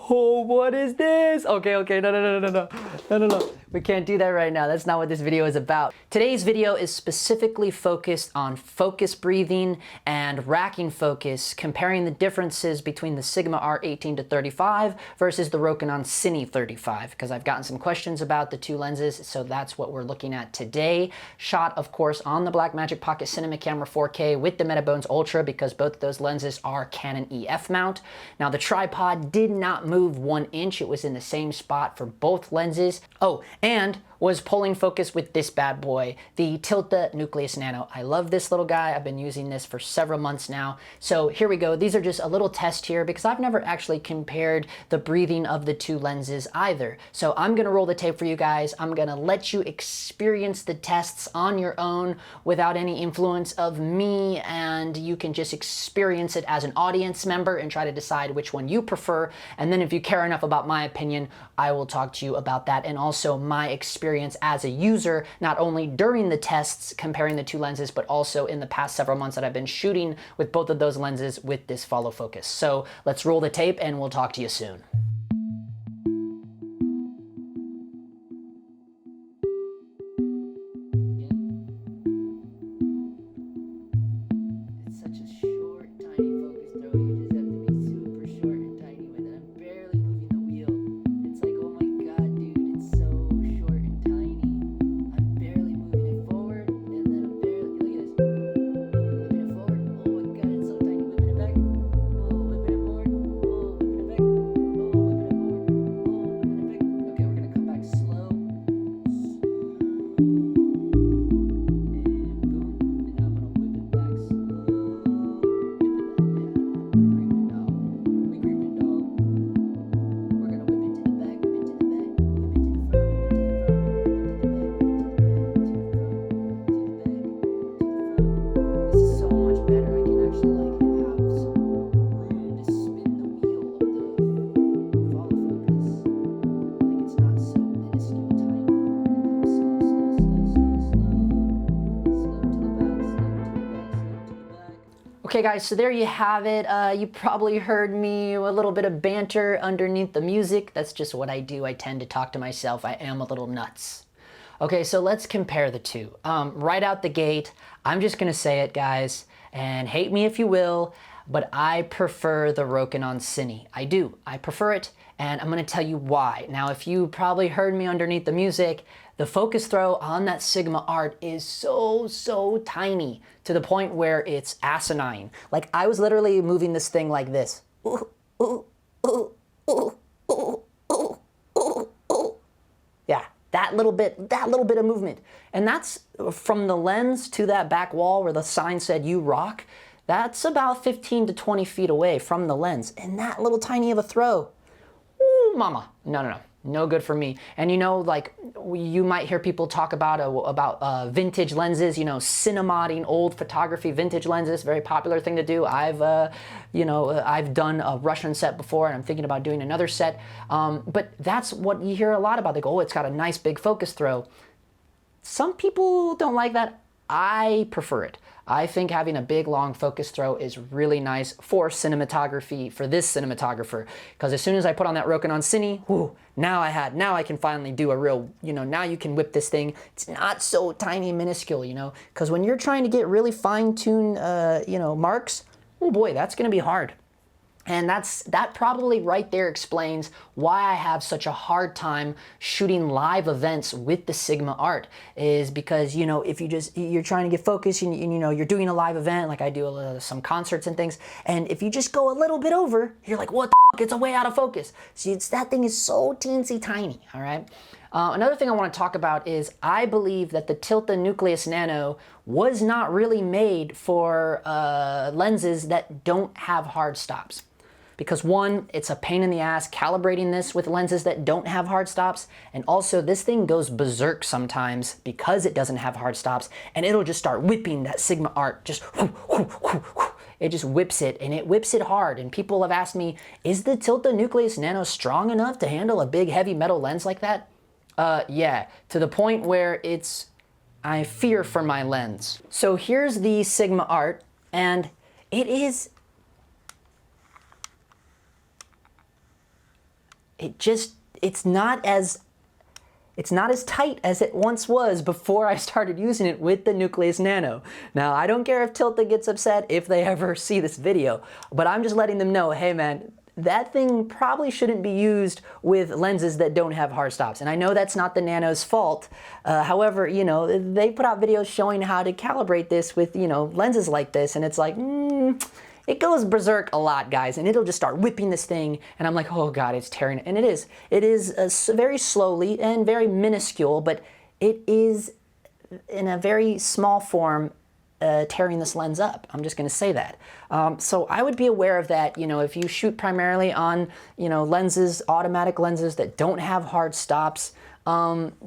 Oh, what is this? Okay, no. We can't do that right now. That's not what this video is about. Today's video is specifically focused on focus breathing and racking focus, comparing the differences between the Sigma Art 18 to 35 versus the Rokinon Cine 35, because I've gotten some questions about the two lenses, so that's what we're looking at today. Shot, of course, on the Blackmagic Pocket Cinema Camera 4K with the Metabones Ultra, because both of those lenses are Canon EF mount. Now, the tripod did not move 1 inch. It was in the same spot for both lenses. Oh, and was pulling focus with this bad boy, the Tilta Nucleus Nano. I love this little guy. I've been using this for several months now. So here we go. These are just a little test here because I've never actually compared the breathing of the two lenses either. So I'm gonna roll the tape for you guys. I'm gonna let you experience the tests on your own without any influence of me, and you can just experience it as an audience member and try to decide which one you prefer. And then if you care enough about my opinion, I will talk to you about that and also my experience as a user, not only during the tests comparing the two lenses, but also in the past several months that I've been shooting with both of those lenses with this follow focus. So let's roll the tape and we'll talk to you soon. It's such a short, tiny focus throw. You just have to be super short and tiny with it. I'm barely moving the wheel. It's like, oh my god, dude, it's so short and tiny. I'm barely moving it forward, and then I'm barely, look at this. Whipping it forward. Oh my god, it's so tiny. Whipping it back. Oh, whipping it forward. Oh, whipping it back. Oh, whipping it forward. Oh, whipping it back. Okay, we're gonna come back slow. Okay guys, so there you have it. You probably heard me, a little bit of banter underneath the music. That's just what I do. I tend to talk to myself. I am a little nuts. Okay, so let's compare the two. Right out the gate, I'm just gonna say it, guys, and hate me if you will, but I prefer the Rokinon Cine. I do, I prefer it, and I'm gonna tell you why. Now, if you probably heard me underneath the music, the focus throw on that Sigma Art is so tiny to the point where it's asinine. Like, I was literally moving this thing like this. Yeah, that little bit of movement. And that's from the lens to that back wall where the sign said "You rock." That's about 15 to 20 feet away from the lens. And that little tiny of a throw. Ooh, mama. No good for me. And you know, like, you might hear people talk about vintage lenses, you know, cinemodding old photography vintage lenses, very popular thing to do. I've done a Russian set before, and I'm thinking about doing another set. But that's what you hear a lot about. They go, oh, it's got a nice big focus throw. Some people don't like that. I prefer it. I think having a big, long focus throw is really nice for cinematography, for this cinematographer. Because as soon as I put on that Rokinon Cine, whoo, now I can finally do a real, you know, now you can whip this thing. It's not so tiny, minuscule, you know. Because when you're trying to get really fine-tuned, marks, oh boy, that's going to be hard. And that probably right there explains why I have such a hard time shooting live events with the Sigma Art, is because, you know, if you're trying to get focused and you know, you're doing a live event, like I do some concerts and things, and if you just go a little bit over, you're like, what the fuck, it's way out of focus. See, that thing is so teensy tiny, all right? Another thing I want to talk about is I believe that the Tilta Nucleus Nano was not really made for lenses that don't have hard stops. Because one, it's a pain in the ass calibrating this with lenses that don't have hard stops, and also this thing goes berserk sometimes because it doesn't have hard stops, and it'll just start whipping that Sigma Art, just it just whips it, and it whips it hard. And people have asked me, is the Tilta Nucleus Nano strong enough to handle a big heavy metal lens like that? Yeah, to the point where I fear for my lens. So here's the Sigma Art, and it is it's not as tight as it once was before I started using it with the Nucleus Nano. Now, I don't care if Tilta gets upset if they ever see this video, but I'm just letting them know, hey man, that thing probably shouldn't be used with lenses that don't have hard stops. And I know that's not the Nano's fault. However, you know, they put out videos showing how to calibrate this with, you know, lenses like this, and it's like, it goes berserk a lot, guys, and it'll just start whipping this thing, and I'm like, oh God, it's tearing it. And it is. It is very slowly and very minuscule, but it is in a very small form tearing this lens up. I'm just going to say that. So I would be aware of that, you know, if you shoot primarily on, you know, lenses, automatic lenses that don't have hard stops,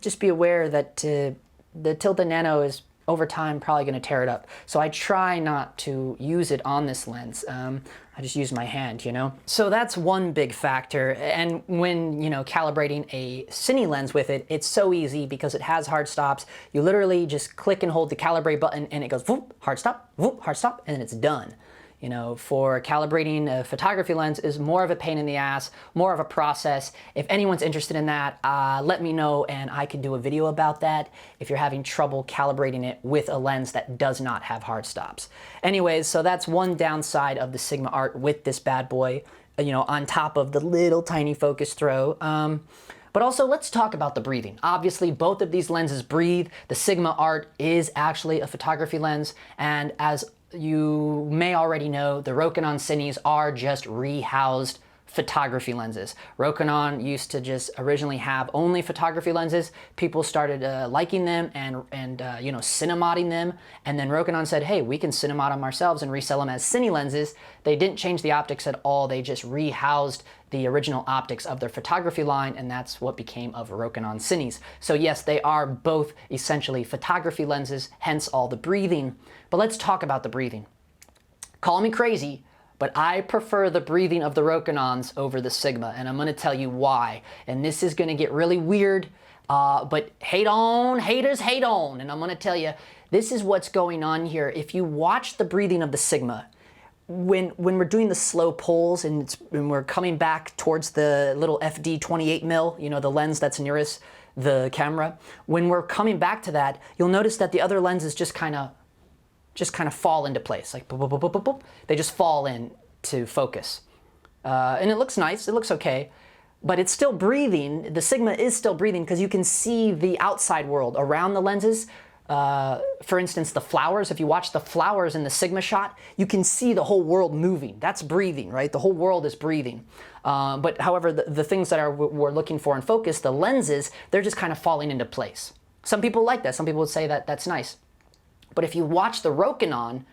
just be aware that the Tilta Nano is over time probably going to tear it up. So I try not to use it on this lens. I just use my hand, you know? So that's one big factor. And when, you know, calibrating a Cine lens with it, it's so easy because it has hard stops. You literally just click and hold the calibrate button and it goes, whoop, hard stop, and then it's done. You know, for calibrating a photography lens is more of a pain in the ass, more of a process. If anyone's interested in that, let me know and I can do a video about that if you're having trouble calibrating it with a lens that does not have hard stops. Anyways, so that's one downside of the Sigma Art with this bad boy, you know, on top of the little tiny focus throw. But also, let's talk about the breathing. Obviously, both of these lenses breathe. The Sigma Art is actually a photography lens, and as you may already know, the Rokinon Cines are just rehoused photography lenses. Rokinon used to just originally have only photography lenses. People started liking them and you know, cinemodding them. And then Rokinon said, hey, we can cinemod them ourselves and resell them as Cine lenses. They didn't change the optics at all. They just rehoused the original optics of their photography line, and that's what became of Rokinon Cines. So yes, they are both essentially photography lenses, hence all the breathing. But let's talk about the breathing. Call me crazy, but I prefer the breathing of the Rokinons over the Sigma, and I'm going to tell you why. And this is going to get really weird, but hate on, haters hate on. And I'm going to tell you, this is what's going on here. If you watch the breathing of the Sigma, when we're doing the slow pulls and we're coming back towards the little FD 28mm, you know, the lens that's nearest the camera, when we're coming back to that, you'll notice that the other lenses just kind of fall into place, like boop, boop, boop, boop, boop, boop. They just fall into focus. And it looks nice, it looks okay, but it's still breathing. The Sigma is still breathing because you can see the outside world around the lenses. For instance, the flowers, if you watch the flowers in the Sigma shot, you can see the whole world moving. That's breathing, right? The whole world is breathing. But however, the things that we're looking for in focus, the lenses, they're just kind of falling into place. Some people like that. Some people would say that that's nice. But if you watch the Rokinon,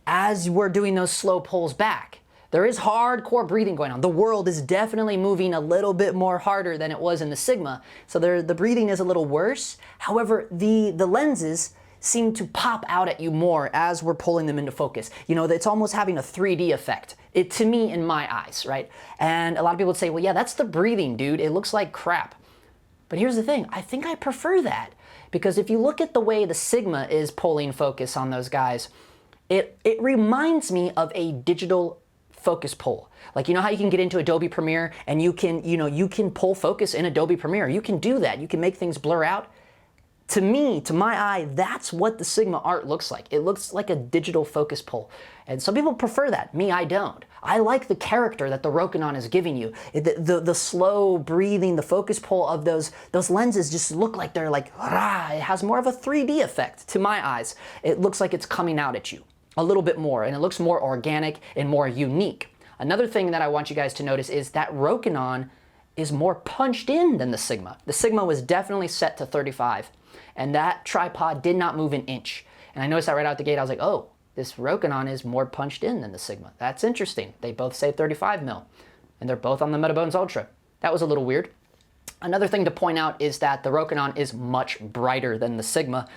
as we're doing those slow pulls back, there is hardcore breathing going on. The world is definitely moving a little bit more harder than it was in the Sigma. So the breathing is a little worse. However, the lenses seem to pop out at you more as we're pulling them into focus. You know, it's almost having a 3D effect, to me, in my eyes, right? And a lot of people would say, well, yeah, that's the breathing, dude. It looks like crap. But here's the thing. I think I prefer that. Because if you look at the way the Sigma is pulling focus on those guys, it reminds me of a digital focus pull. Like, you know how you can get into Adobe Premiere and you can pull focus in Adobe Premiere. You can do that. You can make things blur out. To me, to my eye, that's what the Sigma Art looks like. It looks like a digital focus pull. And some people prefer that. Me, I don't. I like the character that the Rokinon is giving you. The slow breathing, the focus pull of those lenses just look like they're like, rah. It has more of a 3D effect to my eyes. It looks like it's coming out at you a little bit more, and it looks more organic and more unique. Another thing that I want you guys to notice is that Rokinon is more punched in than the Sigma. The Sigma was definitely set to 35, and that tripod did not move an inch. And I noticed that right out the gate. I was like, oh, this Rokinon is more punched in than the Sigma. That's interesting. They both say 35mm, and they're both on the Metabones Ultra. That was a little weird. Another thing to point out is that the Rokinon is much brighter than the Sigma.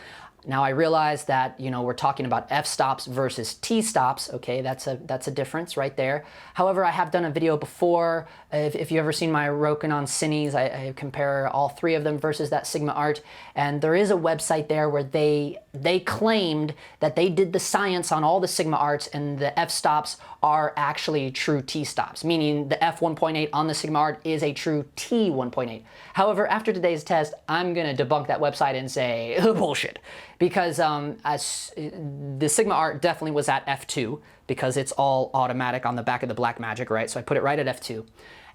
Now I realize that, you know, we're talking about f-stops versus t-stops, okay, that's a difference right there. However, I have done a video before, if you've ever seen my Rokinon Cines, I compare all three of them versus that Sigma art, and there is a website there where they claimed that they did the science on all the Sigma arts and the f-stops are actually true t-stops, meaning the f1.8 on the Sigma art is a true t1.8. However, after today's test, I'm gonna debunk that website and say bullshit. Because the Sigma art definitely was at f2 because it's all automatic on the back of the BlackMagic, right? So I put it right at f2.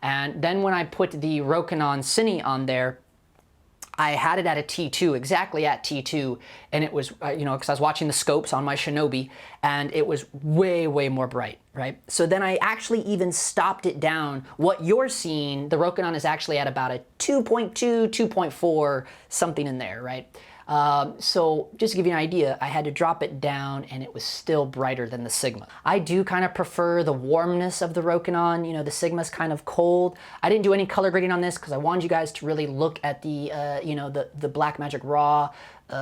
And then when I put the Rokinon Cine on there, I had it at a T2, exactly at T2, and it was, you know, because I was watching the scopes on my Shinobi, and it was way, way more bright, right? So then I actually even stopped it down. What you're seeing, the Rokinon is actually at about a 2.2, 2.4, something in there, right? So just to give you an idea, I had to drop it down and it was still brighter than the Sigma. I do kind of prefer the warmness of the Rokinon. You know, the Sigma's kind of cold. I didn't do any color grading on this because I wanted you guys to really look at the, you know, the BlackMagic raw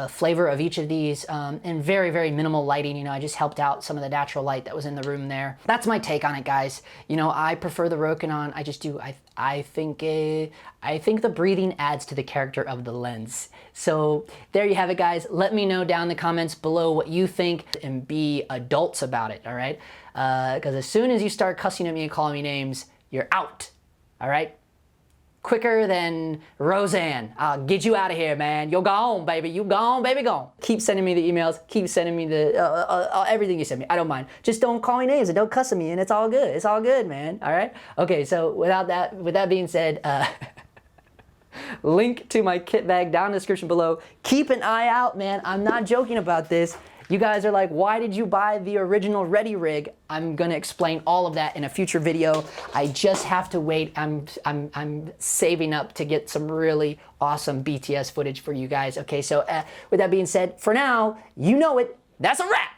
flavor of each of these, and very, very minimal lighting. You know, I just helped out some of the natural light that was in the room there. That's my take on it, guys. You know, I prefer the Rokinon. I just do. I think the breathing adds to the character of the lens. So there you have it, guys. Let me know down in the comments below what you think and be adults about it, all right? Because as soon as you start cussing at me and calling me names, you're out, all right? Quicker than Roseanne. I'll get you out of here, man. You're gone, baby. You gone, baby, gone. Keep sending me the emails. Keep sending me the everything you send me. I don't mind. Just don't call me names and don't cuss at me, and it's all good. It's all good, man. All right? Okay, so with that being said, link to my kit bag down in the description below. Keep an eye out, man. I'm not joking about this. You guys are like, why did you buy the original Ready rig? I'm gonna explain all of that in a future video. I just have to wait. I'm saving up to get some really awesome BTS footage for you guys. Okay, so with that being said, for now, you know it. That's a wrap.